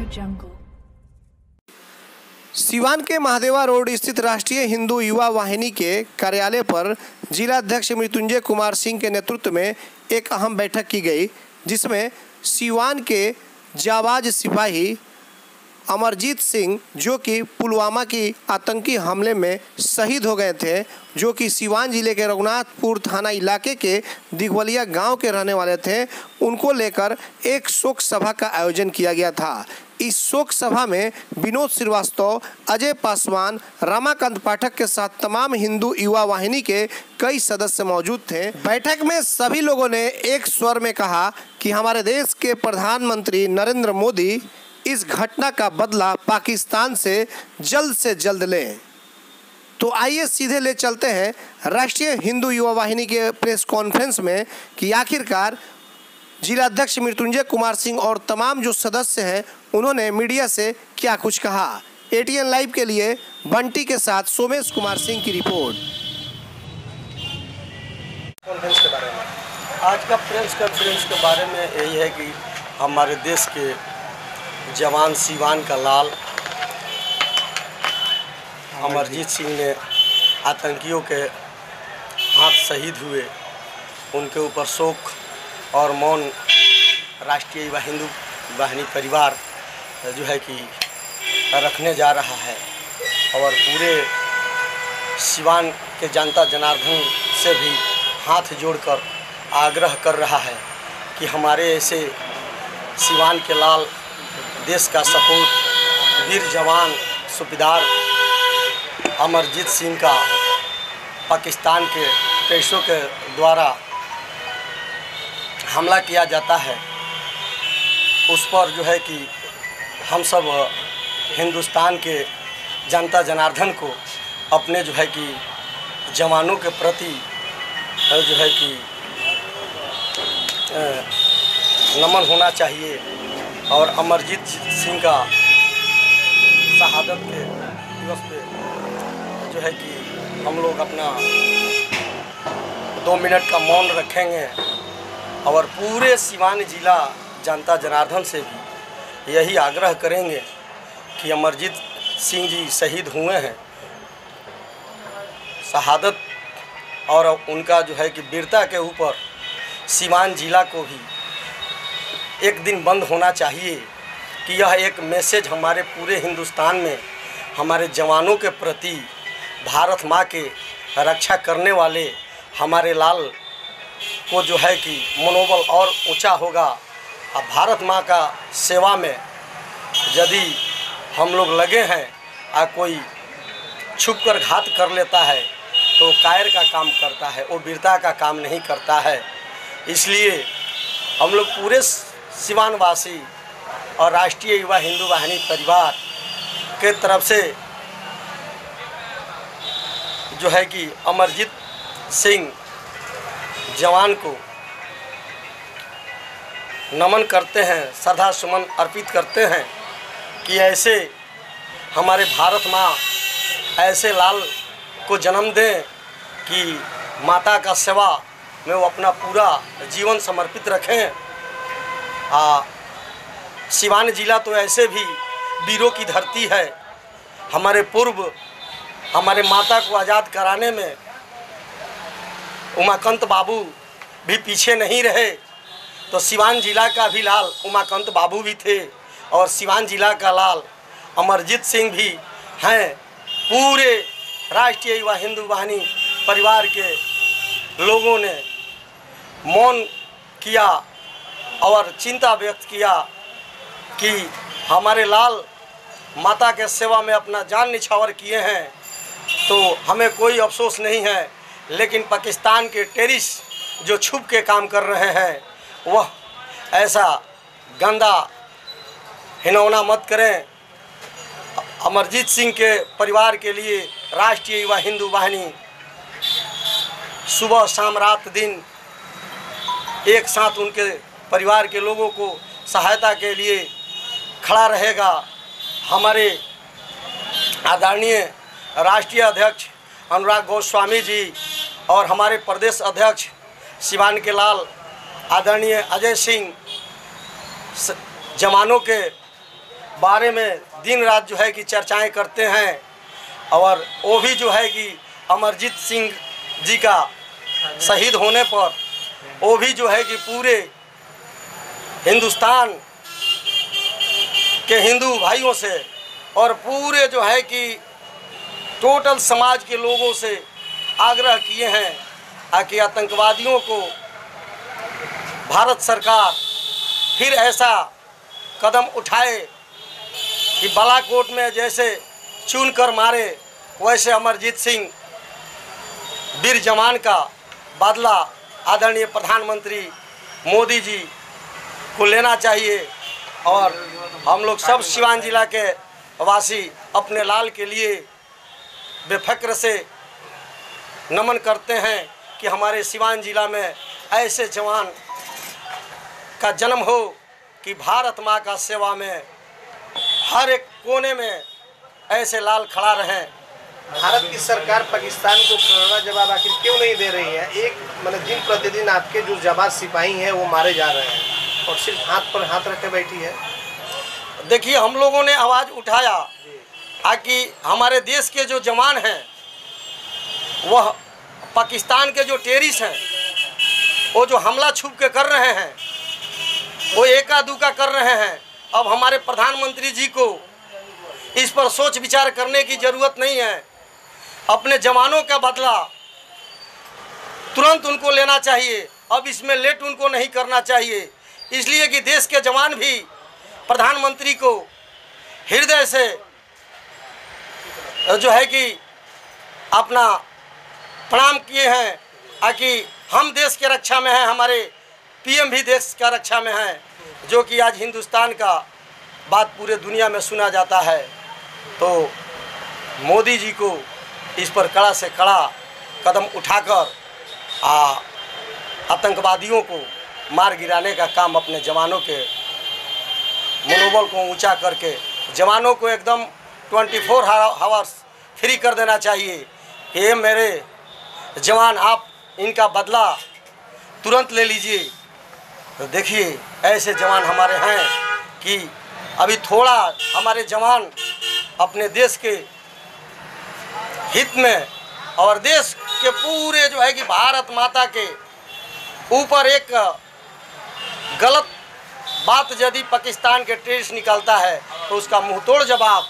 jungle. Siwan के Mahadeva road स्थित राष्ट्रीय हिंदू युवा वाहिनी के कार्यालय पर जिलाध्यक्ष मृत्युंजय कुमार सिंह के नेतृत्व में एक अहम बैठक की गई, जिसमें सिवान के जाबाज सिपाही अमरजीत सिंह, जो कि पुलवामा की आतंकी हमले में शहीद हो गए थे, जो कि सिवान जिले के रघुनाथपुर थाना इलाके के दिघवलिया गांव के रहने वाले थे, उनको लेकर एक शोक सभा का आयोजन किया गया था। इस शोक सभा में विनोद श्रीवास्तव, अजय पासवान, रमाकांत पाठक के साथ तमाम हिंदू युवा वाहिनी के कई सदस्य मौजूद थे। बैठक में सभी लोगों ने एक स्वर में कहा कि हमारे देश के प्रधानमंत्री नरेंद्र मोदी इस घटना का बदला पाकिस्तान से जल्द लें। तो आइए सीधे ले चलते हैं राष्ट्रीय हिंदू युवा वाहिनी के प्रेस कॉन्फ्रेंस में कि आखिरकार जिलाध्यक्ष मृत्युंजय कुमार सिंह और तमाम जो सदस्य हैं उन्होंने मीडिया से क्या कुछ कहा। ATN लाइव के लिए बंटी के साथ सोमेश कुमार सिंह की रिपोर्ट। कॉन्फ्रेंस के बारे में आज का प्रेस कॉन्फ्रेंस के बारे में यही है कि हमारे देश के जवान सिवान का लाल अमरजीत सिंह ने आतंकियों के हाथ शहीद हुए, उनके ऊपर शोक और मौन राष्ट्रीय युवा हिंदू वाहिनी परिवार जो है कि रखने जा रहा है और पूरे सिवान के जनता जनार्दन से भी हाथ जोड़कर आग्रह कर रहा है कि हमारे ऐसे सिवान के लाल, देश का सपूत, वीर जवान सूबेदार अमरजीत सिंह का पाकिस्तान के टेररिस्टों के द्वारा हमला किया जाता है, उस पर जो है कि हम सब हिंदुस्तान के जनता जनार्दन को अपने जो है कि जवानों के प्रति जो है कि नमन होना चाहिए और अमरजीत सिंह का शहादत के दिवस पे जो है कि हम लोग अपना 2 मिनट का मौन रखेंगे और पूरे सिवान जिला जनता जनार्दन से भी यही आग्रह करेंगे कि अमरजीत सिंह जी शहीद हुए हैं, शहादत और उनका जो है कि वीरता के ऊपर सिवान जिला को भी एक दिन बंद होना चाहिए कि यह एक मैसेज हमारे पूरे हिंदुस्तान में हमारे जवानों के प्रति, भारत माँ के रक्षा करने वाले हमारे लाल को जो है कि मनोबल और ऊंचा होगा। अब भारत माँ का सेवा में यदि हम लोग लगे हैं और कोई छुपकर घात कर लेता है तो कायर का काम करता है, वो वीरता का काम नहीं करता है। इसलिए हम लोग पूरे सिवानवासी और राष्ट्रीय युवा हिंदू वाहिनी परिवार के तरफ से जो है कि अमरजीत सिंह जवान को नमन करते हैं, श्रद्धा सुमन अर्पित करते हैं कि ऐसे हमारे भारत माँ ऐसे लाल को जन्म दें कि माता का सेवा में वो अपना पूरा जीवन समर्पित रखें। सिवान जिला तो ऐसे भी वीरों की धरती है। हमारे पूर्व हमारे माता को आज़ाद कराने में उमाकांत बाबू भी पीछे नहीं रहे, तो सिवान जिला का भी लाल उमाकांत बाबू भी थे और सिवान जिला का लाल अमरजीत सिंह भी हैं। पूरे राष्ट्रीय युवा हिंदू वाहिनी परिवार के लोगों ने मौन किया और चिंता व्यक्त किया कि हमारे लाल माता के सेवा में अपना जान निछावर किए हैं, तो हमें कोई अफसोस नहीं है। लेकिन पाकिस्तान के टेररिस्ट जो छुप के काम कर रहे हैं, वह ऐसा गंदा हिनौना मत करें। अमरजीत सिंह के परिवार के लिए राष्ट्रीय युवा हिंदू वाहिनी सुबह शाम रात दिन एक साथ उनके परिवार के लोगों को सहायता के लिए खड़ा रहेगा। हमारे आदरणीय राष्ट्रीय अध्यक्ष अनुराग गोस्वामी जी और हमारे प्रदेश अध्यक्ष सिवान के लाल आदरणीय अजय सिंह जवानों के बारे में दिन रात जो है कि चर्चाएं करते हैं। और वो भी जो है कि अमरजीत सिंह जी का शहीद होने पर वो भी जो है कि पूरे हिंदुस्तान के हिंदू भाइयों से और पूरे जो है कि टोटल समाज के लोगों से आग्रह किए हैं कि आतंकवादियों को भारत सरकार फिर ऐसा कदम उठाए कि बालाकोट में जैसे चुन कर मारे, वैसे अमरजीत सिंह वीर जवान का बदला आदरणीय प्रधानमंत्री मोदी जी को लेना चाहिए। और हम लोग सब सिवान जिला के वासी अपने लाल के लिए बेफिक्र से नमन करते हैं कि हमारे सिवान जिला में ऐसे जवान का जन्म हो कि भारत माँ का सेवा में हर एक कोने में ऐसे लाल खड़ा रहें। भारत की सरकार पाकिस्तान को कड़ा जवाब आखिर क्यों नहीं दे रही है? एक मतलब दिन प्रतिदिन आपके जो जाबाज सिपाही हैं वो मारे जा रहे हैं और सिर्फ हाथ पर हाथ रख के बैठी है। देखिए, हम लोगों ने आवाज़ उठाया कि हमारे देश के जो जवान हैं वह पाकिस्तान के जो टेररिस्ट हैं वो जो हमला छुप के कर रहे हैं वो एका दूका कर रहे हैं। अब हमारे प्रधानमंत्री जी को इस पर सोच विचार करने की ज़रूरत नहीं है। अपने जवानों का बदला तुरंत उनको लेना चाहिए। अब इसमें लेट उनको नहीं करना चाहिए, इसलिए कि देश के जवान भी प्रधानमंत्री को हृदय से जो है कि अपना प्रणाम किए हैं कि हम देश के रक्षा में हैं, हमारे पीएम भी देश का रक्षा में हैं, जो कि आज हिंदुस्तान का बात पूरे दुनिया में सुना जाता है। तो मोदी जी को इस पर कड़ा से कड़ा कदम उठाकर आतंकवादियों को मार गिराने का काम अपने जवानों के मनोबल को ऊंचा करके जवानों को एकदम 24 आवर्स फ्री कर देना चाहिए कि ये मेरे जवान, आप इनका बदला तुरंत ले लीजिए। तो देखिए, ऐसे जवान हमारे हैं कि अभी थोड़ा हमारे जवान अपने देश के हित में और देश के पूरे जो है कि भारत माता के ऊपर एक गलत बात यदि पाकिस्तान के टेररिस्ट निकलता है तो उसका मुंहतोड़ जवाब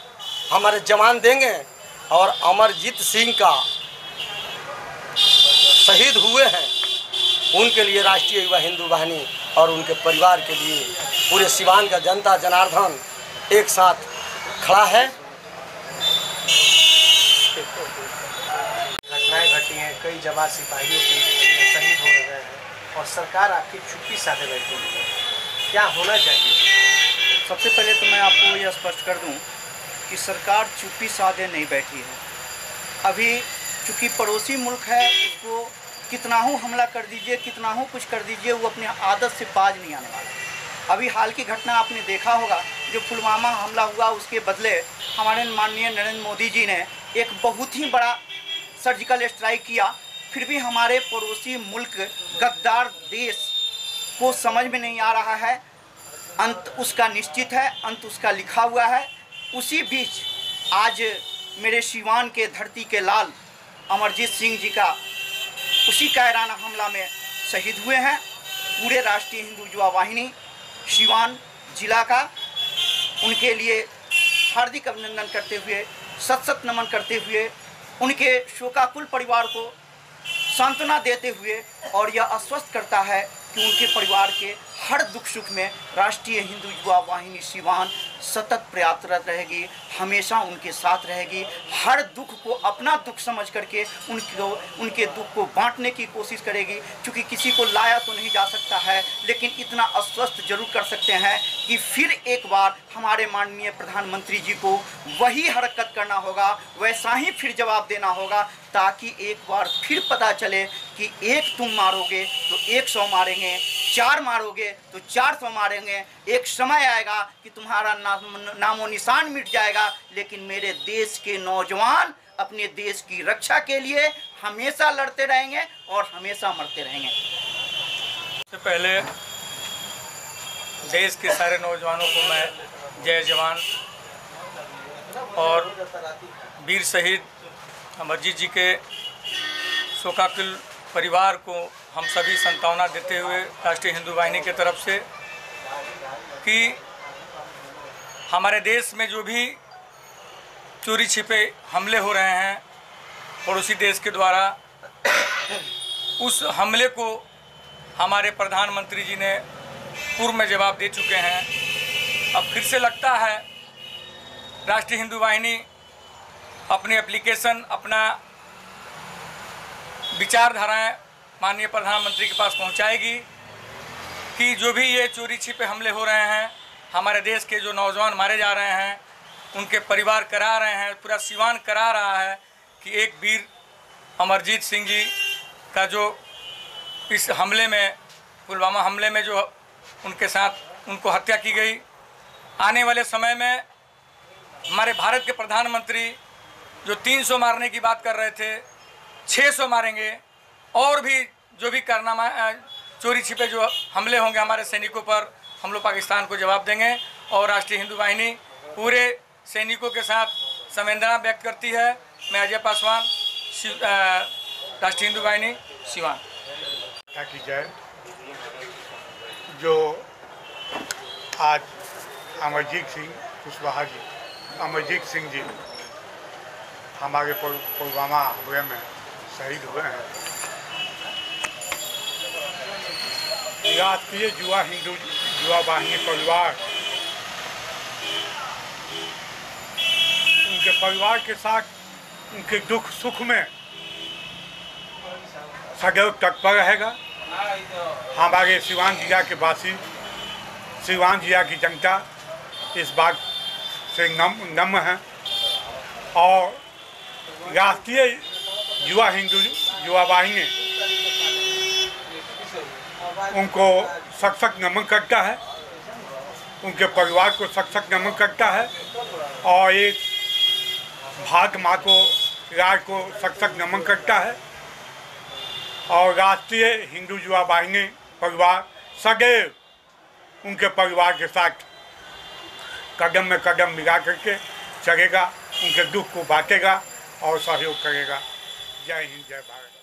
हमारे जवान देंगे। और अमरजीत सिंह का शहीद हुए हैं उनके लिए राष्ट्रीय युवा हिंदू वाहिनी और उनके परिवार के लिए पूरे सिवान का जनता जनार्दन एक साथ खड़ा है। घटनाएं घटी हैं, कई जवान सिपाहियों के शहीद हो गए हैं और सरकार आपकी चुप्पी साधे बैठी हुई है, क्या होना चाहिए? सबसे पहले तो मैं आपको यह स्पष्ट कर दूं कि सरकार चुप्पी साधे नहीं बैठी है। अभी चूँकि पड़ोसी मुल्क है, उसको कितना हो हमला कर दीजिए, कितना हो कुछ कर दीजिए, वो अपने आदत से बाज नहीं आने वाला। अभी हाल की घटना आपने देखा होगा, जो पुलवामा हमला हुआ उसके बदले हमारे माननीय नरेंद्र मोदी जी ने एक बहुत ही बड़ा सर्जिकल स्ट्राइक किया। फिर भी हमारे पड़ोसी मुल्क गद्दार देश को समझ में नहीं आ रहा है। अंत उसका निश्चित है, अंत उसका लिखा हुआ है। उसी बीच आज मेरे सिवान के धरती के लाल अमरजीत सिंह जी का उसी कायराना हमला में शहीद हुए हैं। पूरे राष्ट्रीय हिंदू युवा वाहिनी सिवान जिला का उनके लिए हार्दिक अभिनंदन करते हुए, सत सत नमन करते हुए, उनके शोकाकुल परिवार को सांत्वना देते हुए और यह आश्वस्त करता है कि उनके परिवार के हर दुख सुख में राष्ट्रीय हिंदू युवा वाहिनी सिवान सतत प्रयासरत रहेगी, हमेशा उनके साथ रहेगी। हर दुख को अपना दुख समझ करके उनके दुख को बांटने की कोशिश करेगी। क्योंकि किसी को लाया तो नहीं जा सकता है, लेकिन इतना आश्वस्त जरूर कर सकते हैं कि फिर एक बार हमारे माननीय प्रधानमंत्री जी को वही हरकत करना होगा, वैसा ही फिर जवाब देना होगा, ताकि एक बार फिर पता चले कि एक तुम मारोगे तो 100 मारेंगे, 4 मारोगे तो 400 मारेंगे। एक समय आएगा कि तुम्हारा नामो निशान मिट जाएगा, लेकिन मेरे देश के नौजवान अपने देश की रक्षा के लिए हमेशा लड़ते रहेंगे और हमेशा मरते रहेंगे। सबसे पहले देश के सारे नौजवानों को मैं जय जवान और वीर शहीद अमरजीत जी के शोकाकुल परिवार को हम सभी सांत्वना देते हुए राष्ट्रीय हिंदू वाहिनी की तरफ से कि हमारे देश में जो भी चोरी छिपे हमले हो रहे हैं पड़ोसी देश के द्वारा, उस हमले को हमारे प्रधानमंत्री जी ने पूर्व में जवाब दे चुके हैं। अब फिर से लगता है राष्ट्रीय हिंदू वाहिनी अपनी एप्लीकेशन, अपना विचारधाराएं माननीय प्रधानमंत्री के पास पहुंचाएगी कि जो भी ये चोरी छिपे हमले हो रहे हैं, हमारे देश के जो नौजवान मारे जा रहे हैं, उनके परिवार करा रहे हैं, पूरा सिवान करा रहा है कि एक वीर अमरजीत सिंह जी का जो इस हमले में, पुलवामा हमले में जो उनके साथ उनको हत्या की गई, आने वाले समय में हमारे भारत के प्रधानमंत्री जो 300 मारने की बात कर रहे थे, 600 मारेंगे और भी जो भी कारनामा चोरी छिपे जो हमले होंगे हमारे सैनिकों पर, हम लोग पाकिस्तान को जवाब देंगे। और राष्ट्रीय हिंदू वाहिनी पूरे सैनिकों के साथ संवेदना व्यक्त करती है। मैं अजय पासवान, राष्ट्रीय हिंदू वाहिनी, सिवान। की जय। जो आज अमरजीत सिंह जी हमारे पुलवामा हमले में शहीद हुए हैं, राष्ट्रीय युवा वाहिनी परिवार उनके परिवार के साथ उनके दुख सुख में सदैव तत्पर रहेगा। हमारे सिवान जिला के वासी, सिवान जिला की जनता इस बात से नम्र है और राष्ट्रीय युवा वाहिनी उनको सख्त नमन करता है, उनके परिवार को सख्त नमन करता है और एक भारत माँ को, राज को सख्त नमन करता है। और राष्ट्रीय हिंदू युवा वाहिनी परिवार सदैव उनके परिवार के साथ कदम में कदम मिला करके चलेगा, उनके दुख को बांटेगा और सहयोग करेगा। जय हिंद, जय भारत।